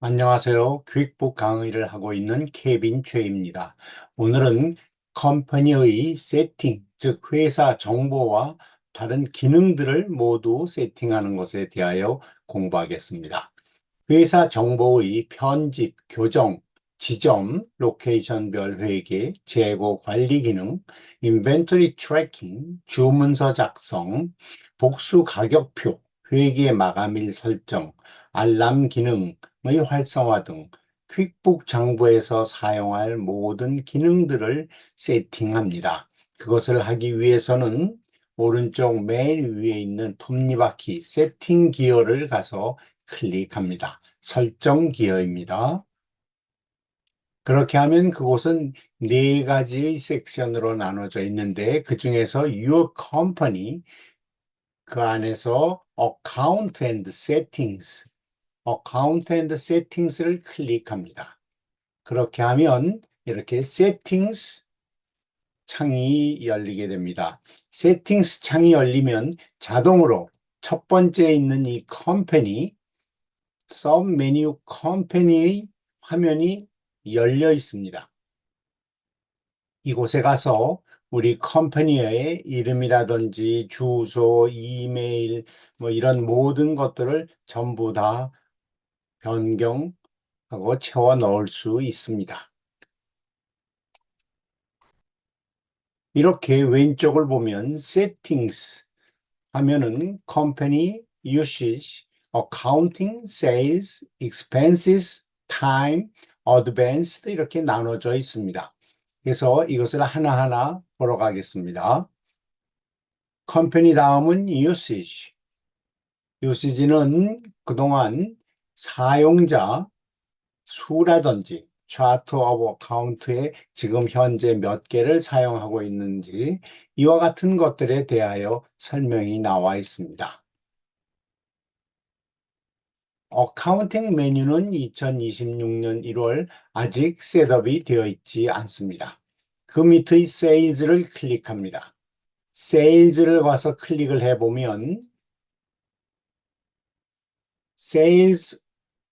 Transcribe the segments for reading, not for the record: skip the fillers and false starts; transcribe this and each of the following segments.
안녕하세요. 교육부 강의를 하고 있는 케빈 최입니다. 오늘은 컴퍼니의 세팅, 즉 회사 정보와 다른 기능들을 모두 세팅하는 것에 대하여 공부하겠습니다. 회사 정보의 편집, 교정, 지점, 로케이션별 회계, 재고 관리 기능, 인벤토리 트래킹, 주문서 작성, 복수 가격표, 회계 마감일 설정, 알람 기능의 활성화 등 퀵북 장부에서 사용할 모든 기능들을 세팅합니다. 그것을 하기 위해서는 오른쪽 맨 위에 있는 톱니바퀴 세팅 기어를 가서 클릭합니다. 설정 기어입니다. 그렇게 하면 그곳은 네 가지의 섹션으로 나눠져 있는데 그 중에서 Your Company, 그 안에서 Account and Settings, Account and Settings를 클릭합니다. 그렇게 하면 이렇게 Settings 창이 열리게 됩니다. Settings 창이 열리면 자동으로 첫 번째 있는 이 Company, 서브 메뉴 컴퍼니의 화면이 열려 있습니다. 이곳에 가서 우리 컴퍼니의 이름이라든지 주소, 이메일, 이런 모든 것들을 전부 다 변경하고 채워 넣을 수 있습니다. 이렇게 왼쪽을 보면 Settings 하면은 Company, Usage, Accounting, Sales, Expenses, Time, Advanced 이렇게 나눠져 있습니다. 그래서 이것을 하나하나 보러 가겠습니다. Company 다음은 Usage. Usage는 그동안 사용자 수라든지 차트 오브 어카운트에 지금 현재 몇 개를 사용하고 있는지 이와 같은 것들에 대하여 설명이 나와 있습니다. 어카운팅 메뉴는 2026년 1월 아직 셋업이 되어 있지 않습니다. 그 밑의 Sales를 클릭합니다. Sales를 가서 클릭을 해보면 Sales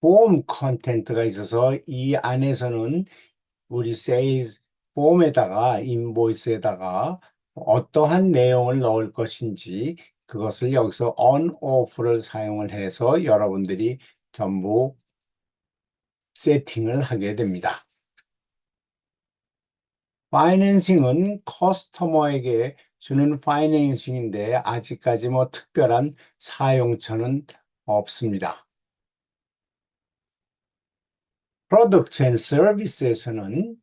폼 컨텐트가 있어서 이 안에서는 우리 Sales 폼에다가 인보이스에다가 어떠한 내용을 넣을 것인지 그것을 여기서 on, off를 사용을 해서 여러분들이 전부 세팅을 하게 됩니다. 파이낸싱은 커스터머에게 주는 파이낸싱인데 아직까지 특별한 사용처는 없습니다. 프로덕트 앤 서비스에서는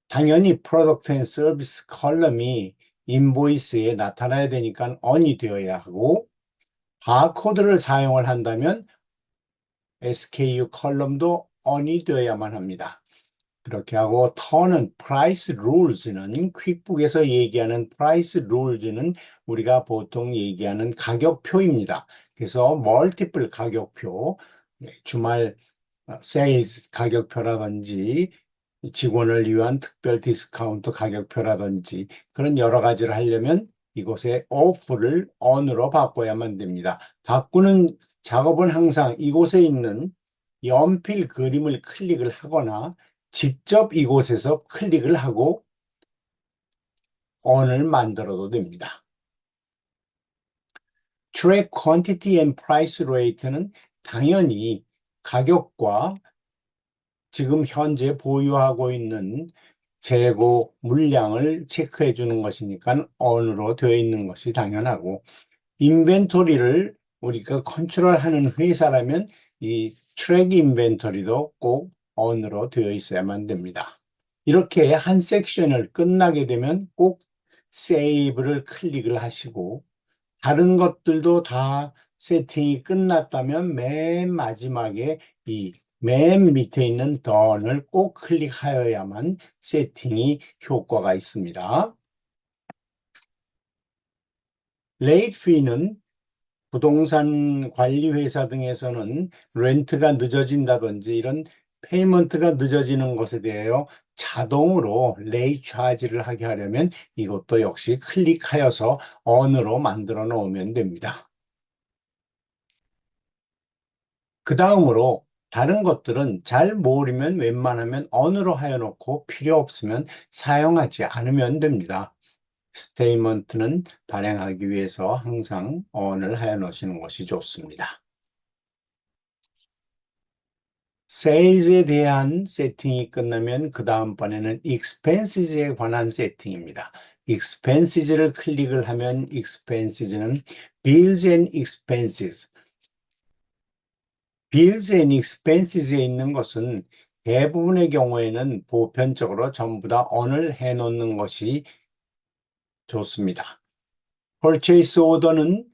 당연히 프로덕트 앤 서비스 컬럼이 인보이스에 나타나야 되니까 on이 되어야 하고 바코드를 사용을 한다면 SKU 컬럼도 on이 되어야만 합니다. 그렇게 하고 턴은 price rules는 퀵북에서 얘기하는 price rules는 우리가 보통 얘기하는 가격표입니다. 그래서 멀티플 가격표, 주말 세일즈 가격표라든지 직원을 위한 특별 디스카운트 가격표라든지 그런 여러 가지를 하려면 이곳에 off를 on으로 바꿔야만 됩니다. 바꾸는 작업은 항상 이곳에 있는 연필 그림을 클릭을 하거나 직접 이곳에서 클릭을 하고 on을 만들어도 됩니다. Track Quantity and Price Rate는 당연히 가격과 지금 현재 보유하고 있는 재고 물량을 체크해 주는 것이니까 on으로 되어 있는 것이 당연하고 인벤토리를 우리가 컨트롤하는 회사라면 이 트랙 인벤토리도 꼭 on으로 되어 있어야만 됩니다. 이렇게 한 섹션을 끝나게 되면 꼭 세이브를 클릭을 하시고 다른 것들도 다 세팅이 끝났다면 맨 마지막에 이 맨 밑에 있는 done을 꼭 클릭하여야만 세팅이 효과가 있습니다. 레이트 피는 부동산 관리 회사 등에서는 렌트가 늦어진다든지 이런 페이먼트가 늦어지는 것에 대하여 자동으로 레이트 차지를 하게 하려면 이것도 역시 클릭하여서 on으로 만들어 놓으면 됩니다. 그 다음으로 다른 것들은 잘 모르면 웬만하면 on으로 하여 놓고 필요 없으면 사용하지 않으면 됩니다. 스테이트먼트는 발행하기 위해서 항상 on을 하여 놓으시는 것이 좋습니다. sales에 대한 세팅이 끝나면 그 다음번에는 expenses에 관한 세팅입니다. expenses를 클릭을 하면 expenses는 bills and expenses, bills and expenses에 있는 것은 대부분의 경우에는 보편적으로 전부 다 on을 해 놓는 것이 좋습니다. purchase order는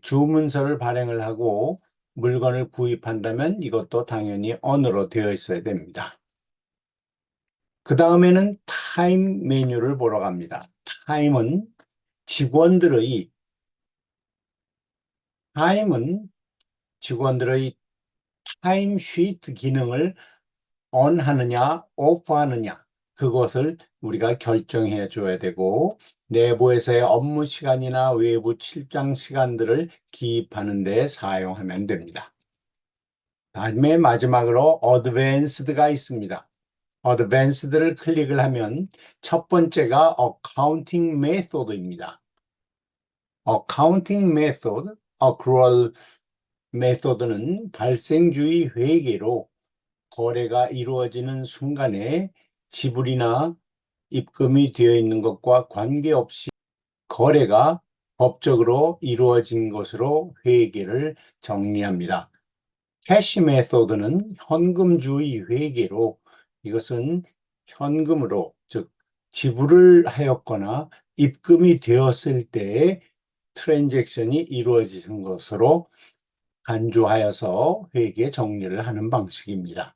주문서를 발행을 하고 물건을 구입한다면 이것도 당연히 on으로 되어 있어야 됩니다. 그 다음에는 타임 메뉴를 보러 갑니다. 타임은 직원들의 타임 쉬트 기능을 on 하느냐 off 하느냐 그것을 우리가 결정해 줘야 되고 내부에서의 업무 시간이나 외부 출장 시간들을 기입하는 데 사용하면 됩니다. 다음에 마지막으로 advanced가 있습니다. advanced를 클릭을 하면 첫 번째가 accounting method입니다. accounting method, accrual method는 발생주의 회계로 거래가 이루어지는 순간에 지불이나 입금이 되어 있는 것과 관계없이 거래가 법적으로 이루어진 것으로 회계를 정리합니다. 캐시 메소드는 현금주의 회계로 이것은 현금으로 즉 지불을 하였거나 입금이 되었을 때에 트랜잭션이 이루어진 것으로 간주하여서 회계 정리를 하는 방식입니다.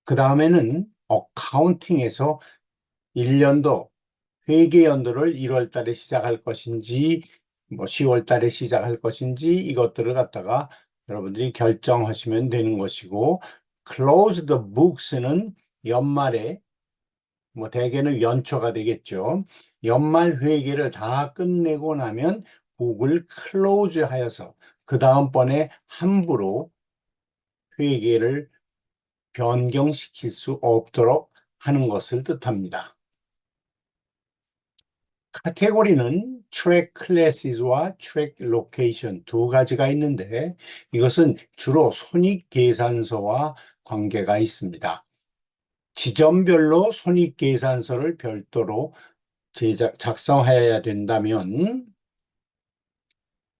그 다음에는 어카운팅에서 1년도 회계 연도를 1월 달에 시작할 것인지 10월 달에 시작할 것인지 이것들을 갖다가 여러분들이 결정하시면 되는 것이고 close the books는 연말에 대개는 연초가 되겠죠. 연말 회계를 다 끝내고 나면 북을 클로즈 하여서 그 다음번에 함부로 회계를 변경시킬 수 없도록 하는 것을 뜻합니다. 카테고리는 track classes와 track location 두 가지가 있는데 이것은 주로 손익계산서와 관계가 있습니다. 지점별로 손익계산서를 별도로 작성해야 된다면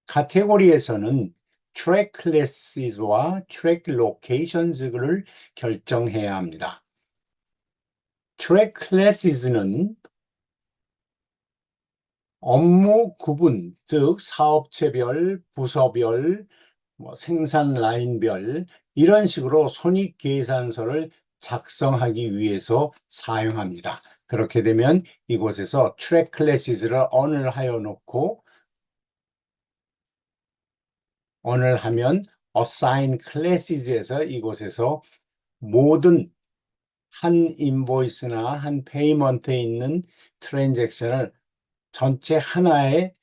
카테고리에서는 track classes와 track locations를 결정해야 합니다. track classes는 업무 구분, 즉 사업체별, 부서별, 생산 라인별 이런 식으로 손익계산서를 작성하기 위해서 사용합니다. 그렇게 되면 이곳에서 track classes를 on을 하여 놓고 on을 하면 assign classes에서 이곳에서 모든 한 인보이스나 한 페이먼트에 있는 트랜잭션을 전체 하나의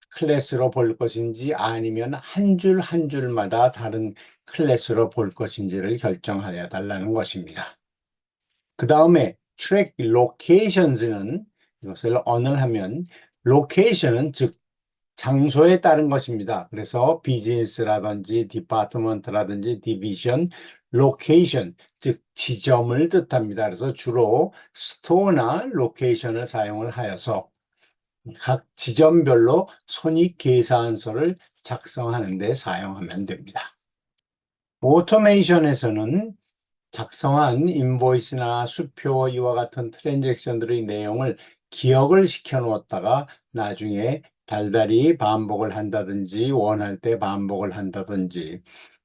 클래스로 볼 것인지 아니면 한 줄 한 줄마다 다른 클래스로 볼 것인지를 결정하여 달라는 것입니다. 그 다음에 track locations는 이것을 on을 하면 location은 즉 장소에 따른 것입니다. 그래서 비즈니스라든지 디파트먼트라든지 디비전, 로케이션 즉 지점을 뜻합니다. 그래서 주로 스토어나 로케이션을 사용을 하여서 각 지점별로 손익계산서를 작성하는 데 사용하면 됩니다. 오토메이션에서는 작성한 인보이스나 수표 이와 같은 트랜잭션들의 내용을 기억을 시켜 놓았다가 나중에 달달이 반복을 한다든지 원할 때 반복을 한다든지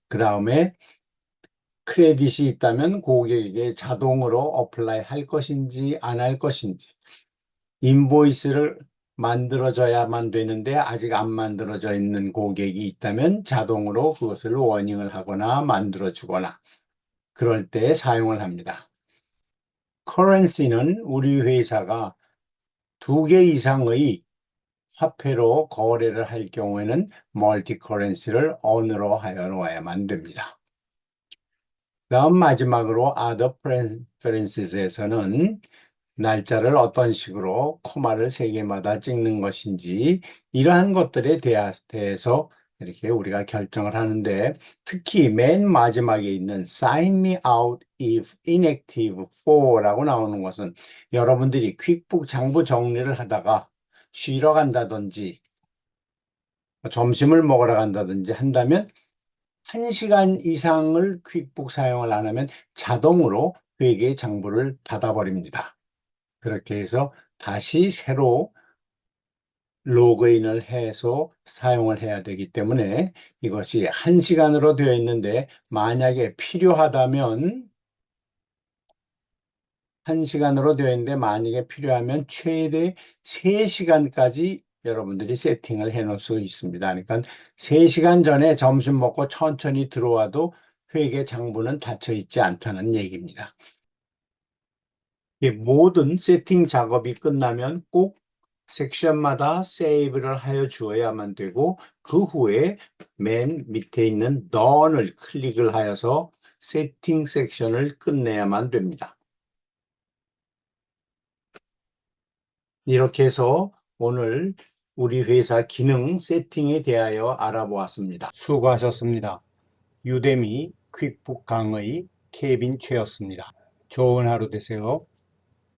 그 다음에 크레딧이 있다면 고객에게 자동으로 어플라이 할 것인지 안 할 것인지 인보이스를 만들어져야만 되는데 아직 안 만들어져 있는 고객이 있다면 자동으로 그것을 워닝을 하거나 만들어 주거나 그럴 때 사용을 합니다. 커런시는 우리 회사가 2개 이상의 화폐로 거래를 할 경우에는 멀티 커런시를 on으로 하여 놓아야만 됩니다. 다음 마지막으로 Other Preferences에서는 날짜를 어떤 식으로 코마를 3개마다 찍는 것인지 이러한 것들에 대해서 이렇게 우리가 결정을 하는데, 특히 맨 마지막에 있는 Sign me out if inactive for라고 나오는 것은 여러분들이 퀵북 장부 정리를 하다가 쉬러 간다든지 점심을 먹으러 간다든지 한다면 1시간 이상을 퀵북 사용을 안 하면 자동으로 회계 장부를 닫아버립니다. 그렇게 해서 다시 새로 로그인을 해서 사용을 해야 되기 때문에 이것이 1시간으로 되어 있는데, 만약에 필요하다면 1시간으로 되어 있는데 만약에 필요하면 최대 3시간까지 여러분들이 세팅을 해 놓을 수 있습니다. 그러니까 3시간 전에 점심 먹고 천천히 들어와도 회계 장부는 닫혀 있지 않다는 얘기입니다. 모든 세팅 작업이 끝나면 꼭 섹션마다 세이브를 하여 주어야만 되고, 그 후에 맨 밑에 있는 Done을 클릭을 하여서 세팅 섹션을 끝내야만 됩니다. 이렇게 해서 오늘 우리 회사 기능 세팅에 대하여 알아보았습니다. 수고하셨습니다. 유데미 퀵북 강의 케빈 최였습니다. 좋은 하루 되세요.